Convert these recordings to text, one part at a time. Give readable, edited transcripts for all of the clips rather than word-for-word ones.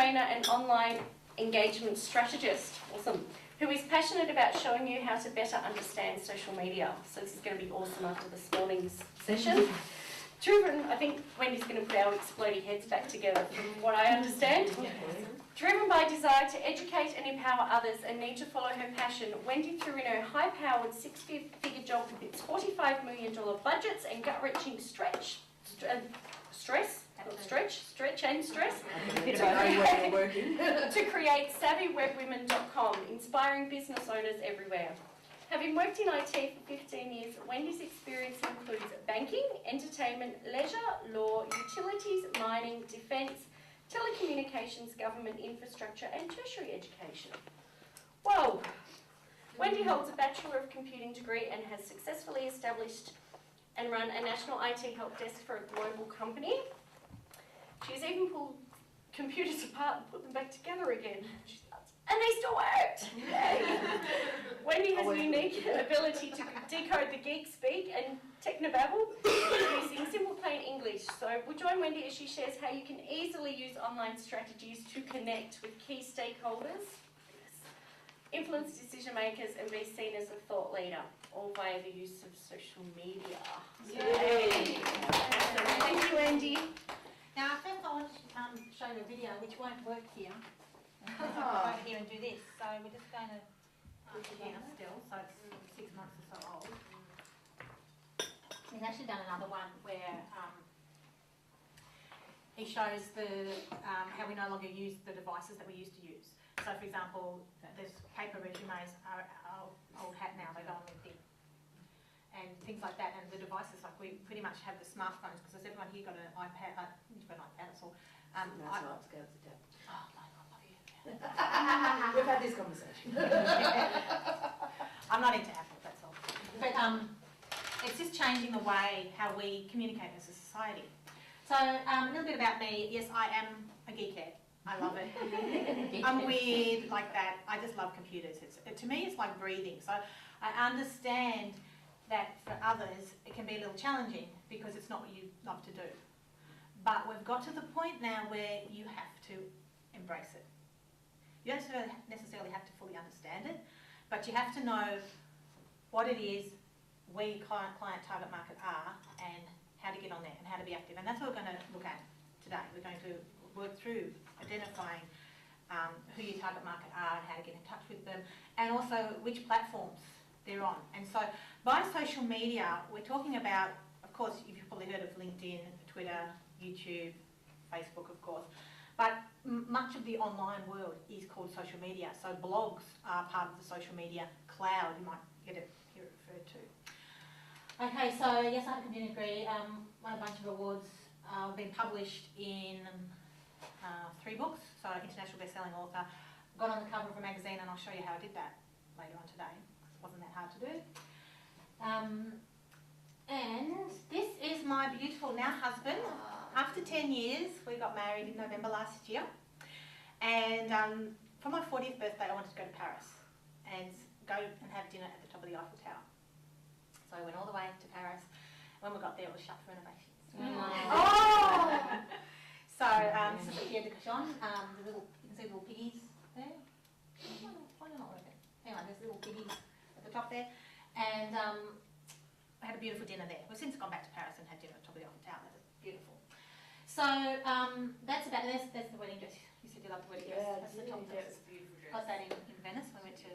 trainer and online engagement strategist, awesome, who is passionate about showing you how to better understand social media. So this is going to be awesome after this morning's session. Driven, I think Wendy's going to put our explodey heads back together from what I understand. Driven by desire to educate and empower others and need to follow her passion, Wendy threw in her high-powered six-figure job with its $45 million budgets and gut-wrenching stretch and stress to create savvywebwomen.com, inspiring business owners everywhere. Having worked in IT for 15 years, Wendy's experience includes banking, entertainment, leisure, law, utilities, mining, defence, telecommunications, government infrastructure and tertiary education. Whoa! Wendy holds a Bachelor of Computing degree and has successfully established and run a national IT help desk for a global company. She's even pulled computers apart and put them back together again. And they still worked! Yay! Wendy has a unique ability to decode the geek speak and technobabble using simple plain English. So we'll join Wendy as she shares how you can easily use online strategies to connect with key stakeholders, influence decision makers and be seen as a thought leader, all via the use of social media. Yay! Thank you, Wendy. Now, first I want to show you a video which won't work here. Go here and do this. So we're just going to put it here still, so it's 6 months or so old. He's actually done another one where he shows the how we no longer use the devices that we used to use. So, for example, there's paper resumes are old hat now. They go on LinkedIn and things like that. And the devices, like we pretty much have the smartphones because as everyone here got an iPad. You've got an iPad, that's all. No, it's not. Go to the tab. Oh, no, I love you. We've had this conversation. I'm not into Apple, that's all. But it's just changing the way how we communicate as a society. So a little bit about me. Yes, I am a geekhead. I love it. I'm weird like that. I just love computers. To me, it's like breathing. So I understand that for others, it can be a little challenging because it's not what you love to do. But we've got to the point now where you have to embrace it. You don't necessarily have to fully understand it, but you have to know what it is, where your client target market are, and how to get on there and how to be active. And that's what we're going to look at today. We're going to work through identifying who your target market are and how to get in touch with them, and also which platforms they're on. And so by social media, we're talking about, of course, you've probably heard of LinkedIn, Twitter, YouTube, Facebook, of course. But much of the online world is called social media. So blogs are part of the social media cloud, you might hear it referred to. Okay, so yes, I have a computing degree, won a bunch of awards. I've been published in 3 books, so international best-selling author. Got on the cover of a magazine and I'll show you how I did that later on today, because it wasn't that hard to do. And this is my beautiful now husband. After 10 years, we got married in November last year. And for my 40th birthday, I wanted to go to Paris and go and have dinner at the top of the Eiffel Tower. So I went all the way to Paris. When we got there, it was shut for renovations. Oh! So this is the Pied de Cochon. You can see the little piggies there. Why not working? Anyway, there's little piggies at the top there. And I had a beautiful dinner there. We've since gone back to Paris and had dinner at the top of the Eiffel Tower. That was beautiful. So that's about it. That's the wedding dress. You said you loved the wedding dress. Yeah, that's the top dress. It's a beautiful dress. Got that in Venice. We went to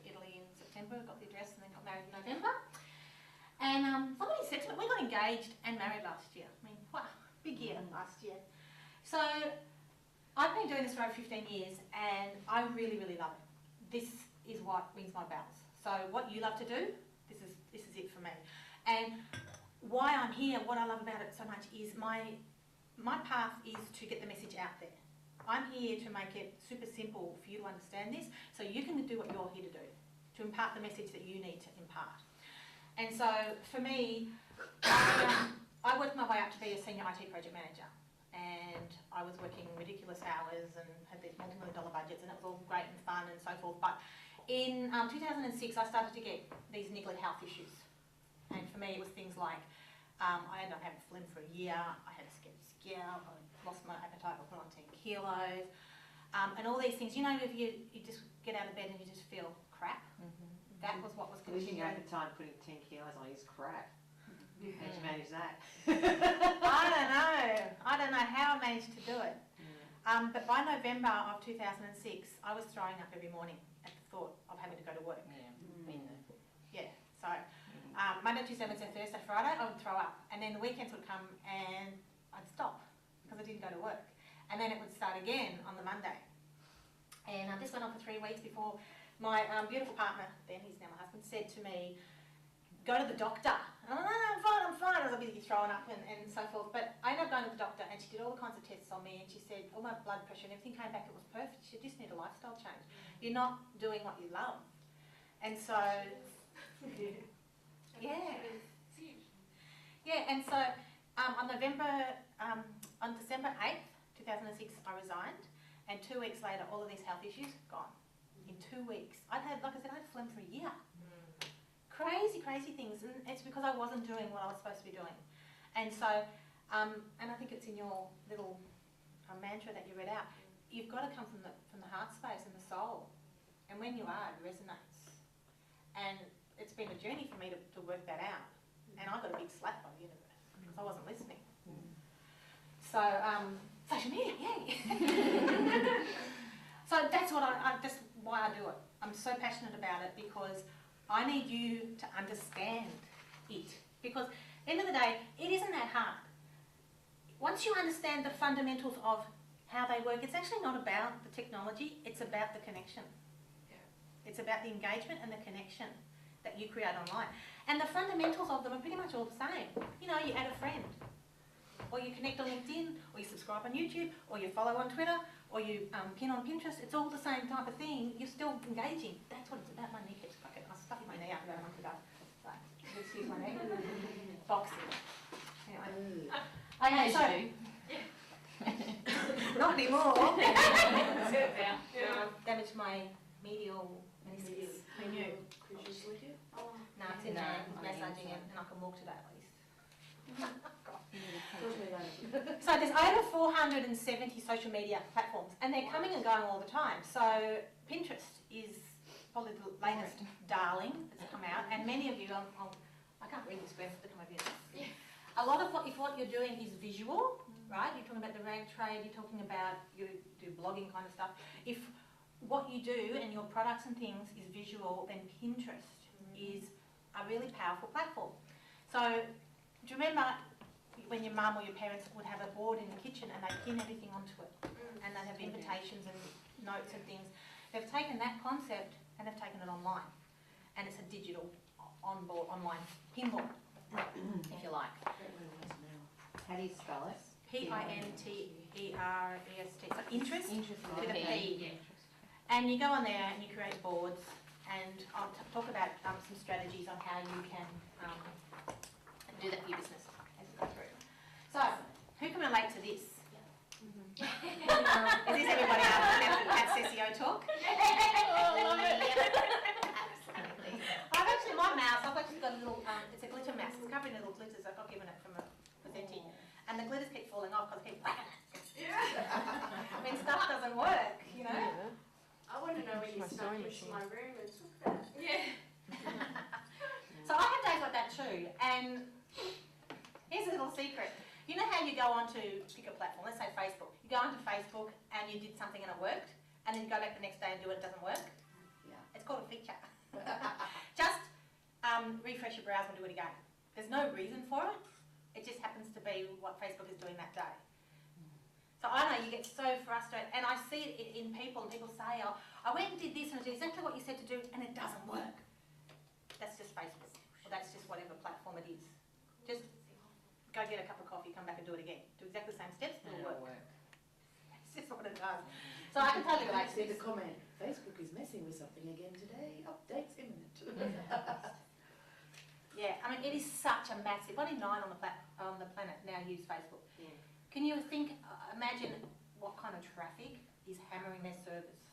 Italy in September, got the dress, and then got married in November. And somebody said to me, we got engaged and married last year. I mean, wow, big year last year. So I've been doing this for over 15 years and I really, really love it. This is what rings my bells. So what you love to do, this is it for me. And why I'm here, what I love about it so much is my path is to get the message out there. I'm here to make it super simple for you to understand this, so you can do what you're here to do, to impart the message that you need to impart. And so for me, I worked my way up to be a senior IT project manager, and I was working ridiculous hours and had these multi-million-dollar budgets, and it was all great and fun and so forth. But in 2006, I started to get these niggly health issues. And for me, it was things like I ended up having phlegm for a year, I had a sketchy scalp, I lost my appetite, I put on 10 kilos, and all these things. You know, if you just get out of bed and you just feel crap, that was what was Losing continuing. over time, putting 10 kilos on is crap. How'd you manage that? I don't know how I managed to do it. But by November of 2006, I was throwing up every morning at the thought of having to go to work. Yeah, so Monday, Tuesday, Wednesday, Thursday, Friday, I would throw up. And then the weekends would come and I'd stop because I didn't go to work. And then it would start again on the Monday. And this went on for 3 weeks before my beautiful partner, then he's now my husband, said to me, go to the doctor. And I'm like, no, I'm fine. I was busy throwing up and so forth. But I ended up going to the doctor and she did all kinds of tests on me and she said all my blood pressure and everything came back, it was perfect. She just need a lifestyle change. You're not doing what you love. And so, yeah. Yeah, and so on December 8th, 2006, I resigned. And 2 weeks later, all of these health issues, gone. In 2 weeks. I'd had, like I said, I'd phlegm for a year. Crazy, crazy things. And it's because I wasn't doing what I was supposed to be doing. And so, and I think it's in your little mantra that you read out, you've got to come from the heart space and the soul. And when you are, it resonates. And it's been a journey for me to work that out. And I got a big slap by the universe because I wasn't listening. So, social media, yay! So that's what that's why I do it. I'm so passionate about it because I need you to understand it. Because at the end of the day, it isn't that hard. Once you understand the fundamentals of how they work, it's actually not about the technology, it's about the connection. It's about the engagement and the connection that you create online. And the fundamentals of them are pretty much all the same. You know, you add a friend, or you connect on LinkedIn, or you subscribe on YouTube, or you follow on Twitter, or you pin on Pinterest. It's all the same type of thing. You're still engaging. That's what it's about. My knee keeps cracking. I was stuffing my knee out about a month ago. Right, excuse my knee. Boxing. Anyway. Okay, so not anymore. Damaged my medial meniscus. Who knew? No, it's in there. It's massaging it, and I can walk today at least. So there's over 470 social media platforms, and they're coming and going all the time. So Pinterest is probably the latest darling that's come out, and many of you, I can't read this, but to come over here. A lot of what you're doing is visual, right? You're talking about the rag trade, you're talking about, you do blogging kind of stuff. If what you do and your products and things is visual, then Pinterest is a really powerful platform. So do you remember when your mum or your parents would have a board in the kitchen and they'd pin everything onto it, and they'd have invitations and notes and things? They've taken that concept and they've taken it online, and it's a digital online pinboard, if you like. How do you spell it? Pinterest. So interest with a P. Yeah. And you go on there and you create boards, and I'll talk about some strategies on how you can do that for your business as we go through. So, who can relate to this? Is this everybody at SEO Talk? I've actually, my mouse, I've actually got a little, it's a glitter mouse. It's covered in little glitters. I got given it from a presenting. And the glitters keep falling off because I keep whacking it. When stuff doesn't work, you know? I want to know when you snuck into my room and took that. Yeah. So I have days like that too. And here's a little secret. You know how you go onto, pick a platform, let's say Facebook. You go onto Facebook and you did something and it worked, and then you go back the next day and do it, it doesn't work? Yeah. It's called a feature. Just refresh your browser and do it again. There's no reason for it. It just happens to be what Facebook is doing that day. So I know you get so frustrated, and I see it in people, and people say, oh, I went and did this and I did exactly what you said to do, and it doesn't work. That's just Facebook, or that's just whatever platform it is. Just go get a cup of coffee, come back and do it again. Do exactly the same steps, it'll work. It's just what it does. So I can totally relate to See this. the comment, Facebook is messing with something again today, updates imminent. Yeah, I mean, it is such a massive, only 9 on the planet now use Facebook. Yeah. Can you think, imagine what kind of traffic is hammering their servers?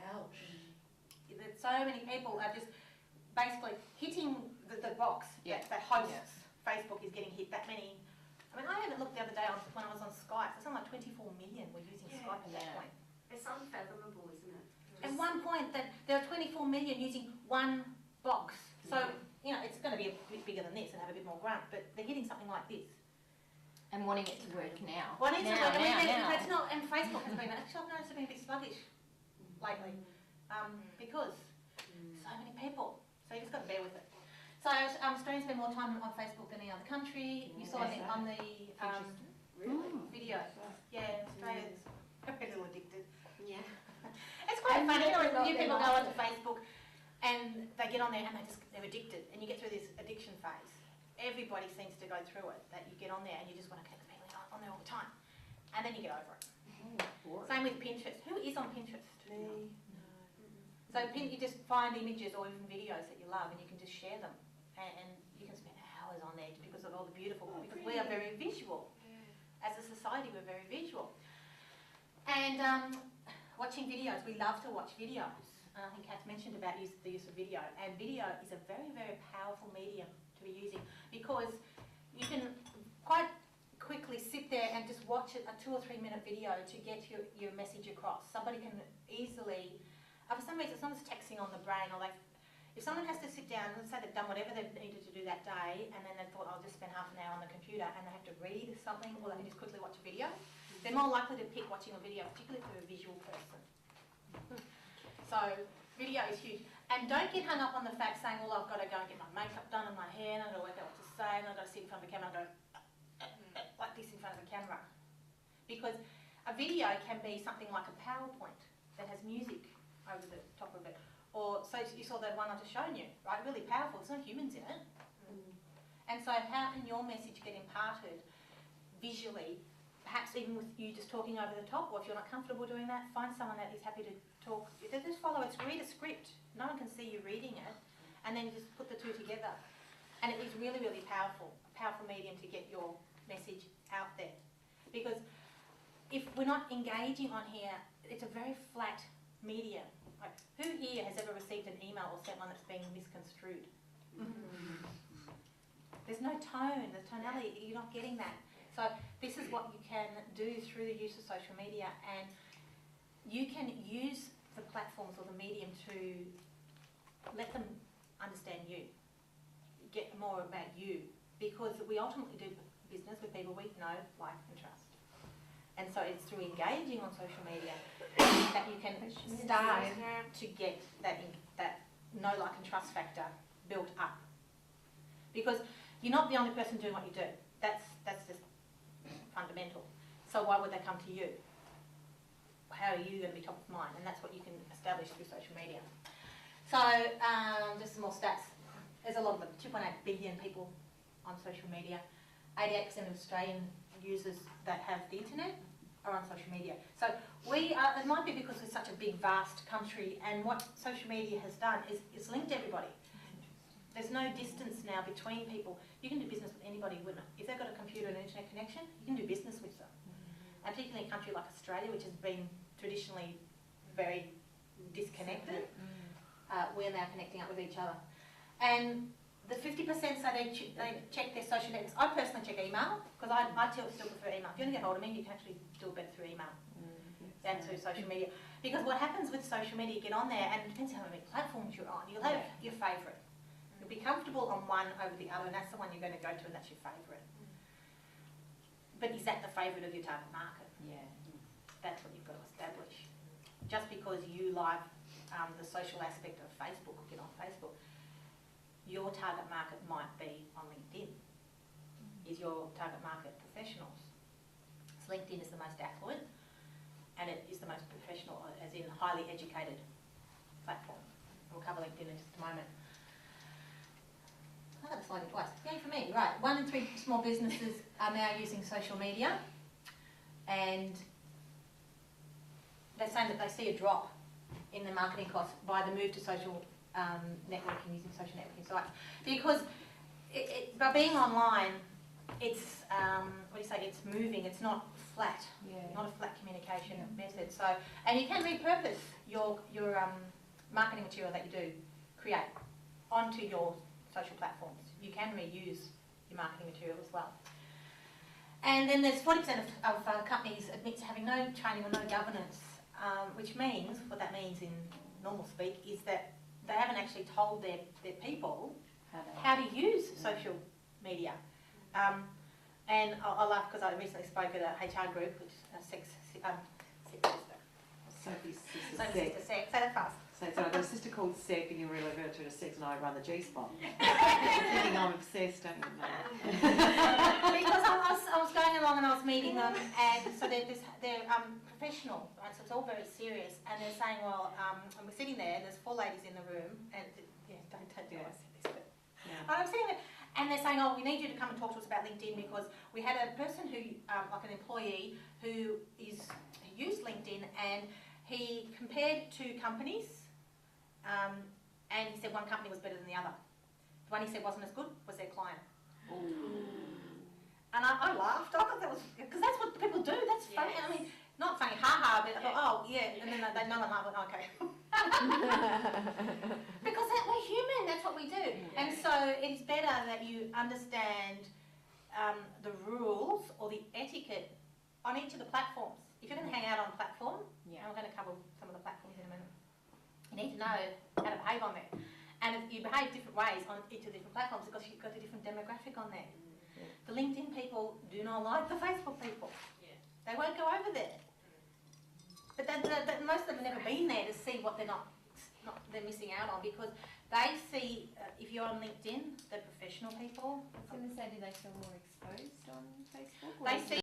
Ouch. That so many people are just basically hitting the box that hosts Facebook is getting hit that many. I mean, I haven't looked the other day when I was on Skype, so something like 24 million were using Skype at that point. There's some find that there are 24 million using one box. So, you know, it's going to be a bit bigger than this and have a bit more grunt, but they're getting something like this. And wanting it to work now. Wanting to work, now. it's not, and Facebook has been, actually I've noticed it's been a bit sluggish lately, because so many people, so you just got to bear with it. So Australians spend more time on Facebook than any other country. You saw it on the video. Yeah, Australians are a little addicted. Yeah. It's quite funny when new people go onto Facebook and they get on there and they're addicted, and you get through this addiction phase. Everybody seems to go through it, that you get on there and you just want to connect with people on there all the time, and then you get over it. Same with Pinterest. Who is on Pinterest? Me. So you just find images or even videos that you love, and you can just share them, and you can spend hours on there because of all the beautiful. Because we are very visual. As a society, we're very visual. And watching videos, we love to watch videos. I think Kat's mentioned about the use of video, and video is a very, very powerful medium to be using, because you can quite quickly sit there and just watch a 2 or 3 minute video to get your message across. Somebody can easily, for some reason, someone's texting on the brain, or if someone has to sit down, let's say they've done whatever they've needed to do that day, and then they thought, I'll just spend half an hour on the computer, and they have to read something, or they can just quickly watch a video, they're more likely to pick watching a video, particularly if they're a visual person. So video is huge. And don't get hung up on the fact saying, well, I've got to go and get my makeup done and my hair, and I've got to work out what to say, and I've got to sit in front of the camera and go like this in front of the camera. Because a video can be something like a PowerPoint that has music over the top of it. Or, so you saw that one I just shown you, right? Really powerful, there's no humans in it. And so how can your message get imparted visually, perhaps even with you just talking over the top, or if you're not comfortable doing that, find someone that is happy to talk. Just follow it, read a script. No one can see you reading it, and then you just put the two together. And it is really, really powerful, a powerful medium to get your message out there. Because if we're not engaging on here, it's a very flat medium. Like, who here has ever received an email or sent one that's been misconstrued? There's no tone, the tonality, you're not getting that. So this is what you can do through the use of social media, and you can use the platforms or the medium to let them understand you, get more about you, because we ultimately do business with people we know, like and trust. And so it's through engaging on social media that you can start to get that know, like and trust factor built up. Because you're not the only person doing what you do. That's just fundamental. So why would they come to you? How are you going to be top of mind? And that's what you can establish through social media. So just some more stats. There's a lot of them, 2.8 billion people on social media. 88% of Australian users that have the internet are on social media. So we are, it might be because we're such a big, vast country, and what social media has done is it's linked everybody. There's no distance now between people. You can do business with anybody. If they've got a computer and an internet connection, you can do business with them. And particularly in a country like Australia, which has been traditionally very disconnected, we're now connecting up with each other. And the 50% say they check their social networks. I personally check email, because I still prefer email. If you want to get hold of me, you can actually do it better through email than through social media. Because what happens with social media, you get on there, and it depends how many platforms you're on. You'll have your favourite. You'll be comfortable on one over the other, and that's the one you're going to go to, and that's your favourite. But is that the favourite of your target market? Yeah. That's what you've got to establish. Just because you like the social aspect of Facebook, or get on Facebook, your target market might be on LinkedIn. Is your target market professionals? So LinkedIn is the most affluent, and it is the most professional, as in highly educated platform. We'll cover LinkedIn in just a moment. I got the slide twice. Yay for me. Right, 1 in 3 small businesses are now using social media, and they're saying that they see a drop in the marketing costs by the move to social networking, using social networking sites. Because by being online, it's, it's moving, it's not flat, not a flat communication method. So, and you can repurpose your marketing material that you do create onto your social platforms. You can reuse your marketing material as well. And then there's 40% of companies admit to having no training or no governance, which means, what that means in normal speak, is that they haven't actually told their people how to use social media. And I laugh because I recently spoke at a HR group, which Sophie's sister Sophie's sister Sex. Say that fast. So sorry, I've got a sister called Sec and you refer to her as Sex and I run the G-spot. Thinking I'm obsessed, don't you know? Because I was going along and I was meeting them, and so they're professional, right? So it's all very serious, and they're saying, well, and we're sitting there, and there's 4 ladies in the room, and don't tell I said this, but I'm sitting there, and they're saying, oh, we need you to come and talk to us about LinkedIn because we had a person who, like an employee, who used LinkedIn, and he compared 2 companies, and he said one company was better than the other. The one he said wasn't as good was their client. And I laughed. I thought that was, because that's what people do. That's funny. I mean, not funny, ha-ha, but I thought, oh, yeah. And then they know and I went, okay. Because we're human. That's what we do. And so it's better that you understand the rules or the etiquette on each of the platforms. If you're going to hang out on a platform, and we're going to cover some of the platforms in a minute, you need to know how to behave on there. And if you behave different ways on each of the different platforms because you've got a different demographic on there. The LinkedIn people do not like the Facebook people. They won't go over there. But most of them have never been there to see what they're missing out on, because they see, if you're on LinkedIn, the professional people. I was going to say, do they feel more exposed on Facebook? They see